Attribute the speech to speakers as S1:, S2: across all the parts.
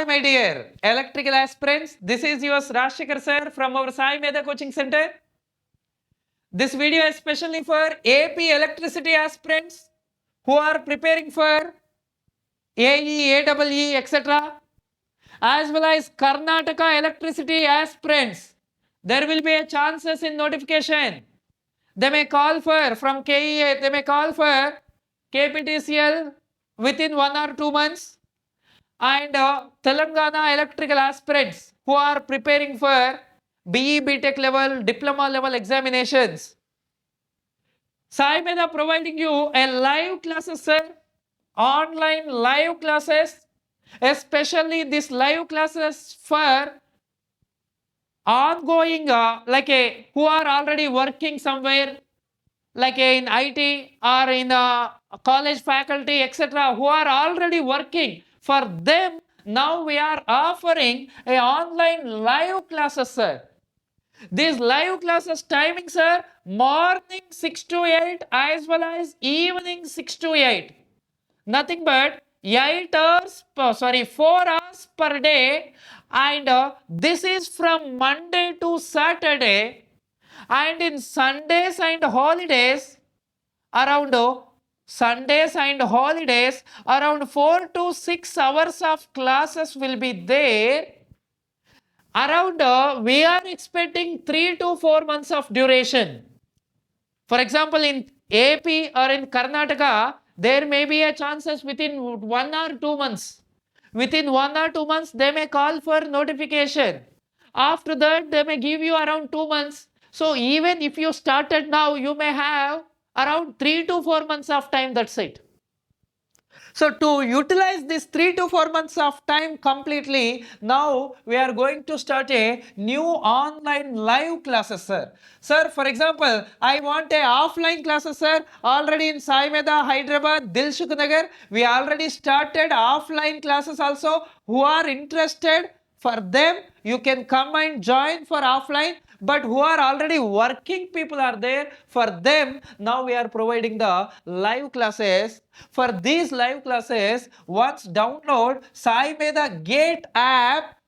S1: Hi my dear electrical aspirants, this is yours Rashikar sir from our SAIMEDHA coaching center. This video is especially for AP electricity aspirants who are preparing for AE, AEE, etc. as well as Karnataka electricity aspirants. There will be a chances in notification. They may call for from KEA, they may call for KPTCL within 1 or 2 months. And Telangana electrical aspirants who are preparing for BE, BTech level, diploma level examinations. SAIMEDHA providing you a live classes, sir, online live classes, especially this live classes for ongoing who are already working somewhere like in IT or in college faculty, etc., who are already working. For them, now we are offering a online live classes, sir. These live classes timings are morning 6 to 8 as well as evening 6 to 8. Nothing but 4 hours per day, and this is from Monday to Saturday, and in Sundays and holidays around 4 to 6 hours of classes will be there. Around we are expecting 3 to 4 months of duration. For example, in AP or in Karnataka, there may be a chances within 1 or 2 months. Within 1 or 2 months, they may call for notification. After that, they may give you around 2 months. So even if you started now, you may have around 3 to 4 months of time, that's it. So to utilize this 3 to 4 months of time completely, now we are going to start a new online live classes, sir. Sir, for example, I want a offline classes, sir. Already in SAIMEDHA, Hyderabad, Dilsukhnagar, we already started offline classes also. Who are interested, for them, you can come and join for offline. But who are already working people are there, for them now we are providing the live classes. For these live classes, once download SAIMEDHA Gate app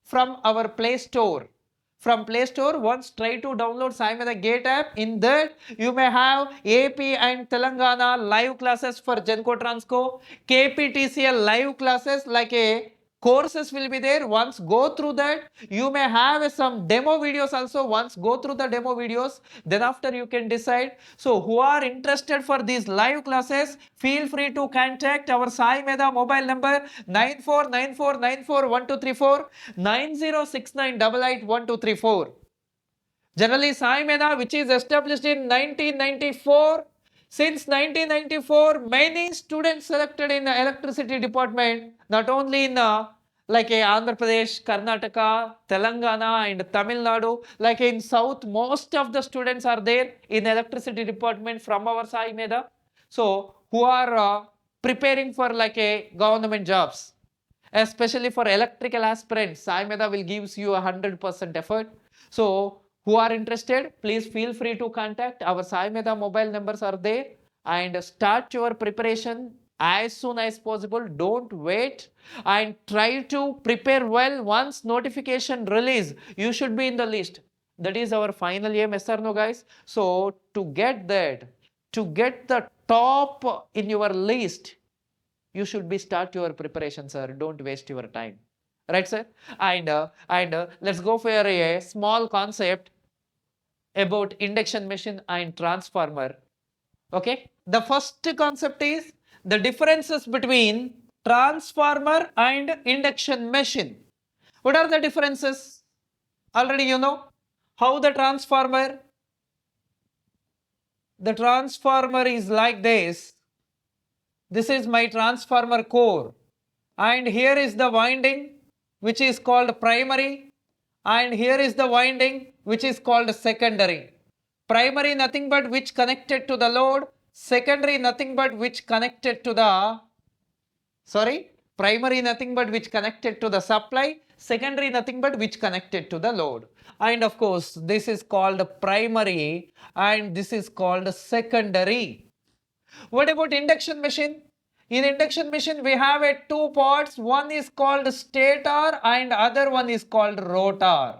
S1: from our Play Store. From Play Store, once try to download SAIMEDHA Gate app. In that, you may have AP and Telangana live classes for Genco Transco, KPTCL live classes like a courses will be there. Once go through that, you may have some demo videos also. Once go through the demo videos, then after you can decide. So who are interested for these live classes, feel free to contact our SAIMEDHA mobile number 9494941234 9069881234. Generally, SAIMEDHA, which is established in 1994, since 1994, many students selected in the electricity department, not only in Andhra Pradesh, Karnataka, Telangana and Tamil Nadu, like in South, most of the students are there in electricity department from our SAIMEDHA. So, who are preparing for government jobs, especially for electrical aspirants, SAIMEDHA will give you 100% effort. So, who are interested, please feel free to contact. Our SAIMEDHA mobile numbers are there, and start your preparation as soon as possible. Don't wait and try to prepare well. Once notification release, you should be in the list. That is our final aim, yes or no, guys? So to get that, to get the top in your list, you should be start your preparation, sir. Don't waste your time. Right, sir? And let's go for a small concept about induction machine and transformer. Okay, the first concept is the differences between transformer and induction machine. What are the differences? Already you know how the transformer is like this. This is my transformer core, and here is the winding which is called primary, and here is the winding which is called secondary. Primary nothing but which connected to the load, secondary nothing but which connected to the, primary nothing but which connected to the supply, secondary nothing but which connected to the load. And of course, this is called primary and this is called secondary. What about induction machine? In induction machine, we have a two parts. One is called stator and other one is called rotor.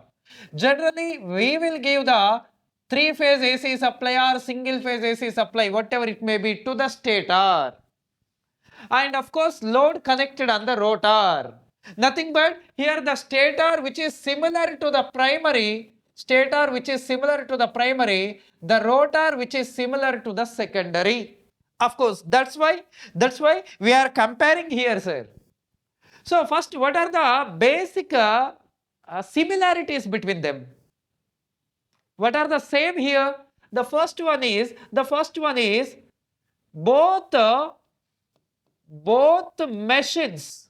S1: Generally, we will give the three-phase AC supply or single-phase AC supply, whatever it may be, to the stator. And of course, load connected on the rotor. Nothing but here the stator which is similar to the primary, stator which is similar to the primary, the rotor which is similar to the secondary. Of course, that's why we are comparing here, sir. So first, what are the basic similarities between them? What are the same here? The first one is both machines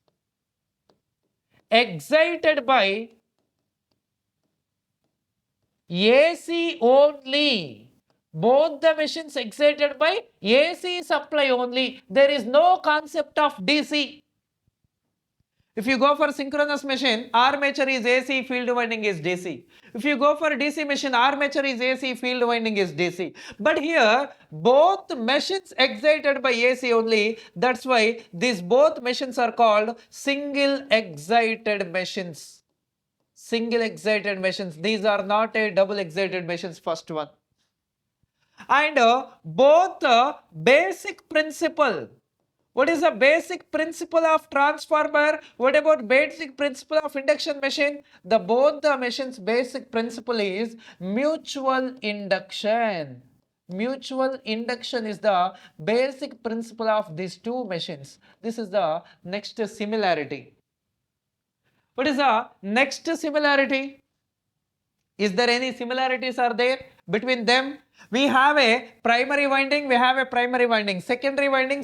S1: excited by AC only. Both the machines excited by AC supply only. There is no concept of DC. If you go for synchronous machine, armature is AC, field winding is DC. If you go for DC machine, armature is AC, field winding is DC. But here, both machines excited by AC only. That's why these both machines are called single excited machines. Single excited machines. These are not a double excited machines, first one. And both basic principle. What is the basic principle of transformer? What about basic principle of induction machine? Both the machines' basic principle is mutual induction. Mutual induction is the basic principle of these two machines. This is the next similarity. What is the next similarity? Is there any similarities are there between them? We have a primary winding, secondary winding.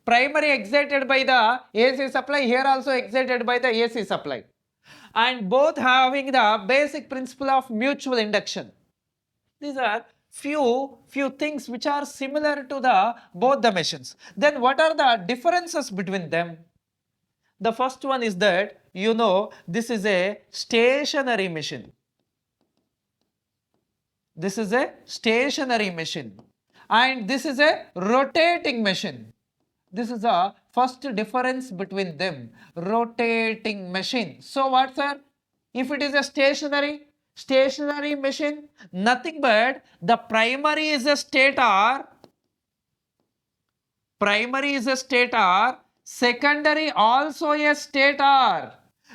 S1: Primary excited by the AC supply, here also excited by the AC supply. And both having the basic principle of mutual induction. These are few things which are similar to both the machines. Then what are the differences between them? The first one is that, this is a stationary machine. This is a stationary machine and this is a rotating machine. This is the first difference between them, rotating machine. So what, sir? If it is a stationary machine, nothing but the primary is a stator, secondary also a stator.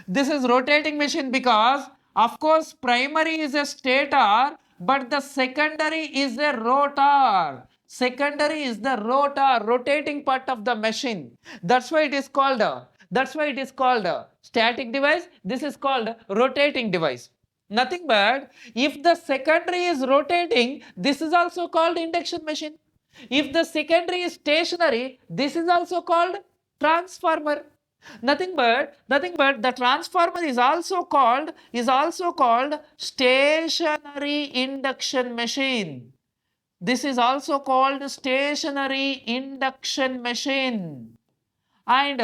S1: This is rotating machine because, of course, primary is a stator, but the secondary is a rotor. Secondary is the rotor, rotating part of the machine. That's why it is called static device. This is called rotating device. Nothing but if the secondary is rotating, this is also called induction machine. If the secondary is stationary, this is also called transformer. Nothing but the transformer is also called stationary induction machine. This is also called stationary induction machine. And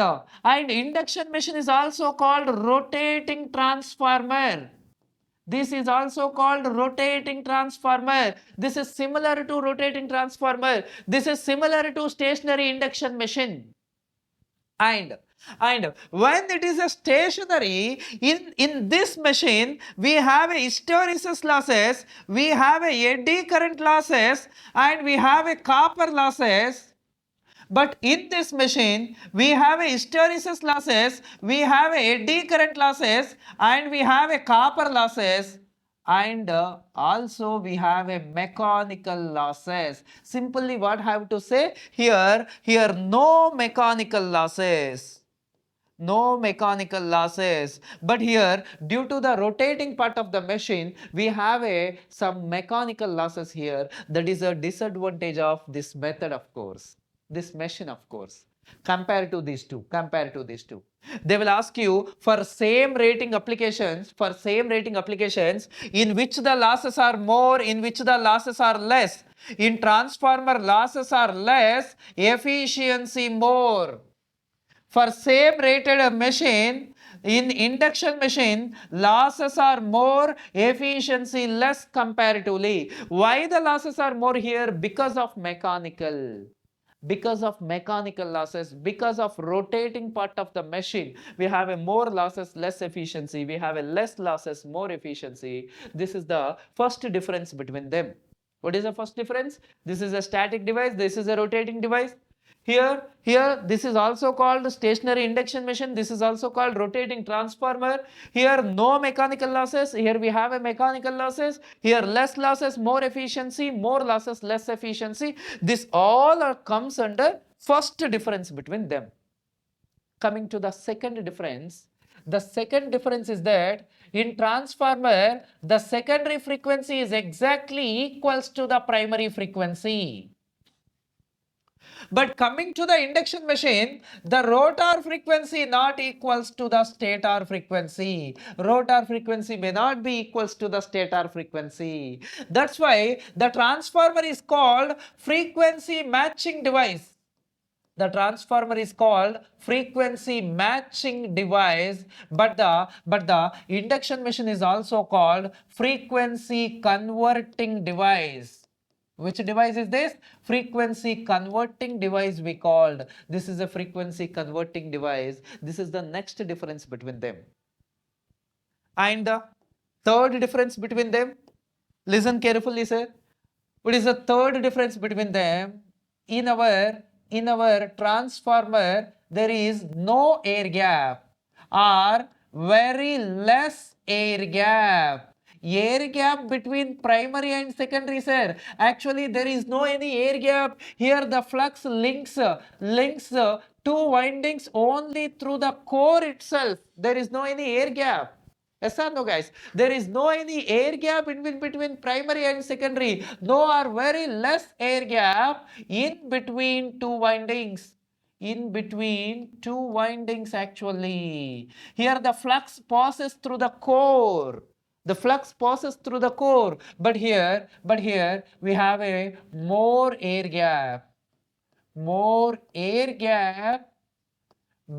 S1: induction machine is also called rotating transformer. This is also called rotating transformer. This is similar to rotating transformer. This is similar to stationary induction machine. And when it is a stationary, in this machine, we have a hysteresis losses, we have a eddy current losses, and we have a copper losses. But in this machine, we have a hysteresis losses, we have a eddy current losses, and we have a copper losses. And also we have a mechanical losses. Simply what I have to say here no mechanical losses. No mechanical losses. But here, due to the rotating part of the machine, we have some mechanical losses here. That is a disadvantage of this method, of course. This machine, of course. Compare to these two. They will ask you for same rating applications, in which the losses are more, in which the losses are less. In transformer, losses are less, efficiency more. For same rated machine, in induction machine, losses are more, efficiency less comparatively. Why the losses are more here? Because of mechanical. Because of mechanical losses, because of rotating part of the machine, we have a more losses, less efficiency. We have a less losses, more efficiency. This is the first difference between them. What is the first difference? This is a static device, this is a rotating device. Here, this is also called stationary induction machine. This is also called rotating transformer. Here, no mechanical losses. Here we have a mechanical losses. Here, less losses, more efficiency. More losses, less efficiency. This all comes under first difference between them. Coming to the second difference. The second difference is that in transformer, the secondary frequency is exactly equals to the primary frequency. But coming to the induction machine, the rotor frequency not equals to the stator frequency. Rotor frequency may not be equals to the stator frequency. That's why the transformer is called frequency matching device. The transformer is called frequency matching device, but the induction machine is also called frequency converting device. Which device is this? Frequency converting device we called. This is a frequency converting device. This is the next difference between them. And the third difference between them, listen carefully, sir. What is the third difference between them? In our transformer, there is no air gap or very less air gap. Air gap between primary and secondary, sir. Actually, there is no any air gap. Here the flux links two windings only through the core itself. There is no any air gap. Yes or no, guys? There is no any air gap in between primary and secondary. No or very less air gap in between two windings. In between two windings actually. Here the flux passes through the core. The flux passes through the core. But here we have a more air gap. More air gap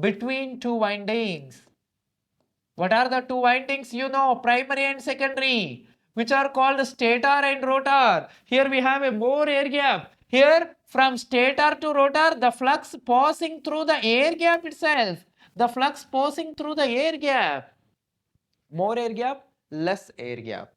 S1: between two windings. What are the two windings? You know, primary and secondary, which are called stator and rotor. Here we have a more air gap. Here from stator to rotor, the flux passing through the air gap itself. The flux passing through the air gap. More air gap, less air gap.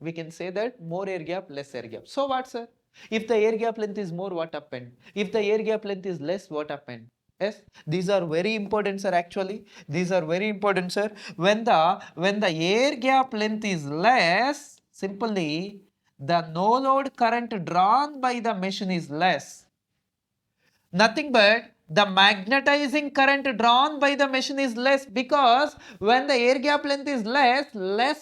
S1: We can say that more air gap, less air gap. So what, sir? If the air gap length is more, what happened? If the air gap length is less, what happened? Yes, these are very important, sir. Actually, these are very important, sir. When the air gap length is less, simply the no load current drawn by the machine is less. Nothing but the magnetizing current drawn by the machine is less, because when the air gap length is less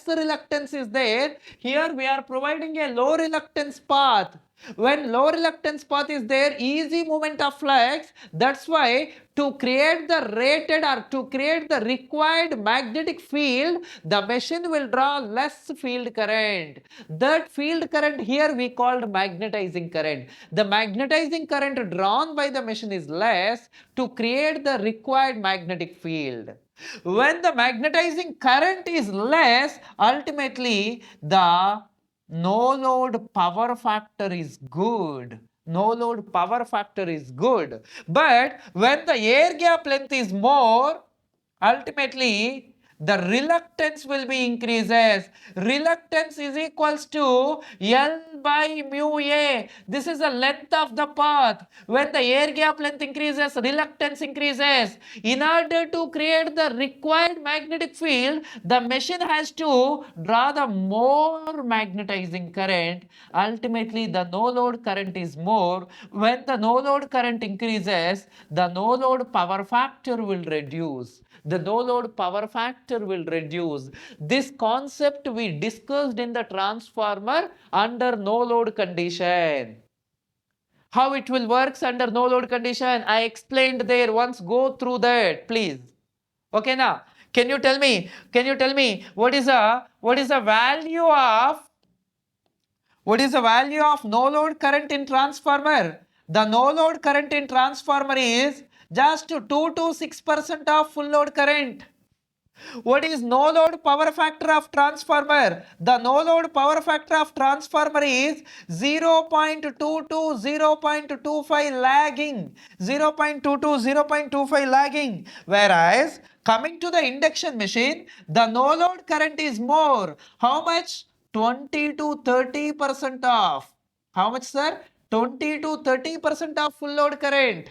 S1: reluctance is there. Here we are providing a low reluctance path. When low reluctance path is there, easy movement of flux. That's why to create the rated or to create the required magnetic field, the machine will draw less field current. That field current here we called magnetizing current. The magnetizing current drawn by the machine is less to create the required magnetic field. When the magnetizing current is less, ultimately the no load power factor is good. No load power factor is good. But when the air gap length is more, ultimately the reluctance will be increases. Reluctance is equals to L by mu A. This is the length of the path. When the air gap length increases, reluctance increases. In order to create the required magnetic field, the machine has to draw the more magnetizing current. Ultimately, the no load current is more. When the no load current increases, the no load power factor will reduce. The no load power factor will reduce. This concept we discussed in the transformer under no load condition. How it will works under no load condition, I explained there. Once go through that, please. Okay, now can you tell me what is the value of no load current in transformer? The no load current in transformer is just 2 to 6% of full load current. What is no load power factor of transformer? The no load power factor of transformer is 0.22, 0.25 lagging, 0.22, 0.25 lagging. Whereas coming to the induction machine, the no load current is more. How much? 20 to 30% off. How much, sir? 20 to 30% of full load current.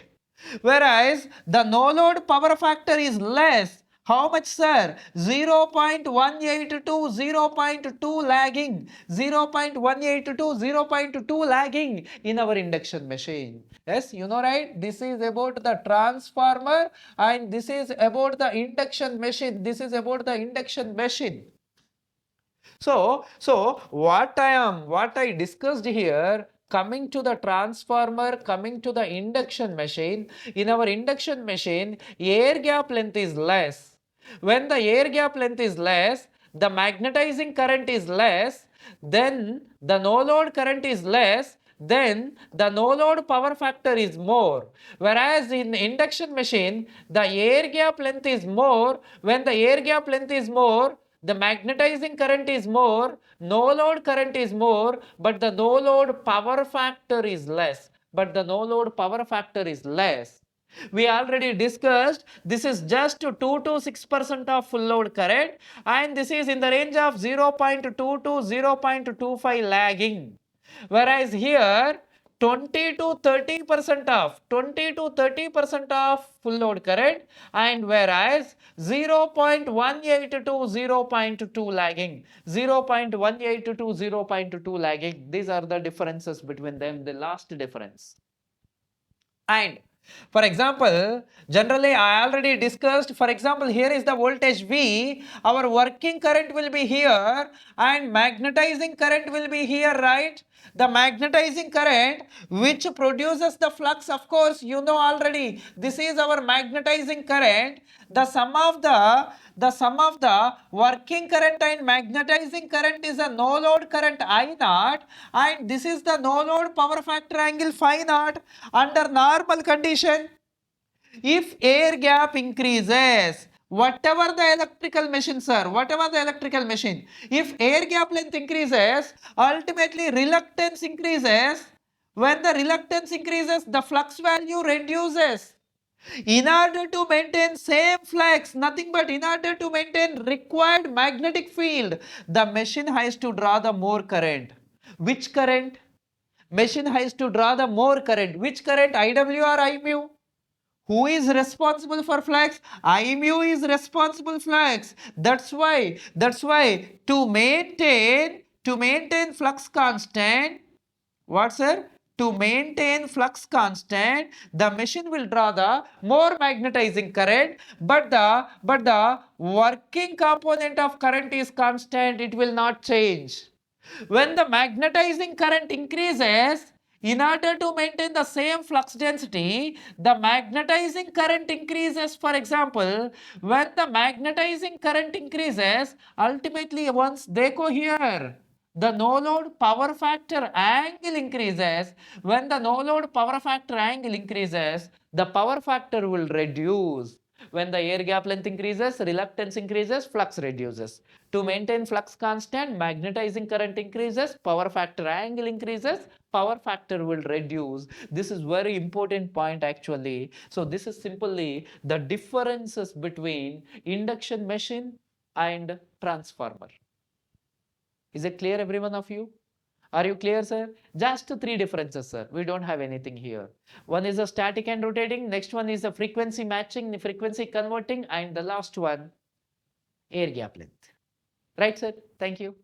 S1: Whereas the no load power factor is less. How much, sir? 0.18 to 0.2 lagging. 0.18 to 0.2 lagging in our induction machine. Yes, you know, right? This is about the transformer and this is about the induction machine. This is about the induction machine. So what I discussed here, coming to the transformer, coming to the induction machine, in our induction machine, air gap length is less. When the air gap length is less, the magnetizing current is less, then the no load current is less, then the no load power factor is more. Whereas in induction machine, the air gap length is more. When the air gap length is more, the magnetizing current is more, no load current is more, but the no load power factor is less. We already discussed this is just 2 to 6% of full load current and this is in the range of 0.2 to 0.25 lagging. Whereas here 20 to 30% of full load current and whereas 0.18 to 0.2 lagging, 0.18 to 0.2 lagging. These are the differences between them, the last difference. And for example, generally I already discussed, for example, here is the voltage V, our working current will be here and magnetizing current will be here, right? The magnetizing current which produces the flux, of course, you know already, this is our magnetizing current. The sum of the working current and magnetizing current is a no load current I naught and this is the no load power factor angle phi naught. Under normal condition, if air gap increases, whatever the electrical machine, sir, whatever the electrical machine, if air gap length increases, ultimately reluctance increases. When the reluctance increases, the flux value reduces. In order to maintain same flux, nothing but in order to maintain required magnetic field, the machine has to draw the more current. Which current? Machine has to draw the more current. Which current? IW or I mu? Who is responsible for flux? I mu is responsible flux. That's why to maintain flux constant, what, sir? To maintain flux constant, the machine will draw the more magnetizing current, but the working component of current is constant, it will not change. When the magnetizing current increases, in order to maintain the same flux density, the magnetizing current increases. For example, when the magnetizing current increases, ultimately once they go here, the no load power factor angle increases. When the no load power factor angle increases, the power factor will reduce. When the air gap length increases, reluctance increases, flux reduces. To maintain flux constant, magnetizing current increases, power factor angle increases, power factor will reduce. This is very important point actually. So this is simply the differences between induction machine and transformer. Is it clear, every one of you? Are you clear, sir? Just 3 differences, sir. We don't have anything here. One is a static and rotating. Next one is a frequency matching, frequency converting. And the last one, air gap length. Right, sir? Thank you.